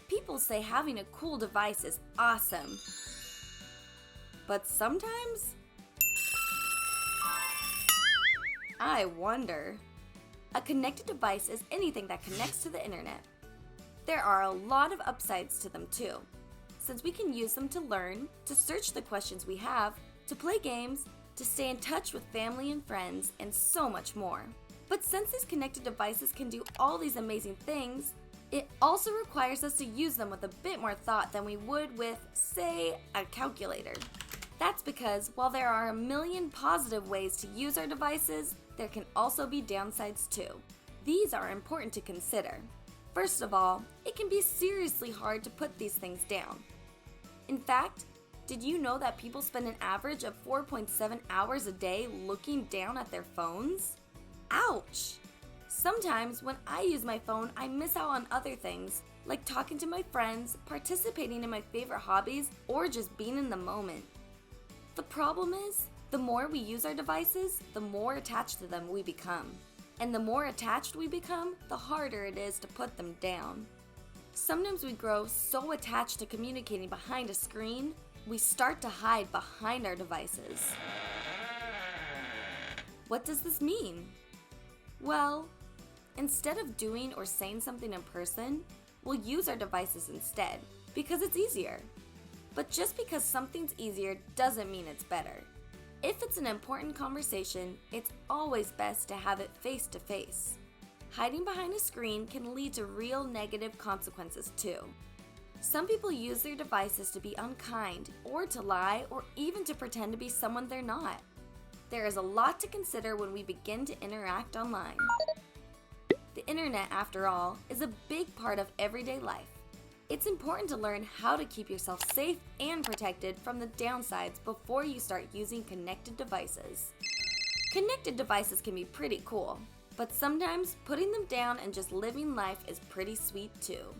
People say having a cool device is awesome. But sometimes, I wonder. A connected device is anything that connects to the internet. There are a lot of upsides to them too, since we can use them to learn, to search the questions we have, to play games, to stay in touch with family and friends, and so much more. But since these connected devices can do all these amazing things, it also requires us to use them with a bit more thought than we would with, say, a calculator. That's because while there are a million positive ways to use our devices, there can also be downsides too. These are important to consider. First of all, it can be seriously hard to put these things down. In fact, did you know that people spend an average of 4.7 hours a day looking down at their phones? Ouch! Sometimes when I use my phone, I miss out on other things, like talking to my friends, participating in my favorite hobbies, or just being in the moment. The problem is, the more we use our devices, the more attached to them we become. And the more attached we become, the harder it is to put them down. Sometimes we grow so attached to communicating behind a screen, we start to hide behind our devices. What does this mean? Well, instead of doing or saying something in person, we'll use our devices instead, because it's easier. But just because something's easier doesn't mean it's better. If it's an important conversation, it's always best to have it face to face. Hiding behind a screen can lead to real negative consequences too. Some people use their devices to be unkind, or to lie, or even to pretend to be someone they're not. There is a lot to consider when we begin to interact online. The internet, after all, is a big part of everyday life. It's important to learn how to keep yourself safe and protected from the downsides before you start using connected devices. Connected devices can be pretty cool, but sometimes putting them down and just living life is pretty sweet too.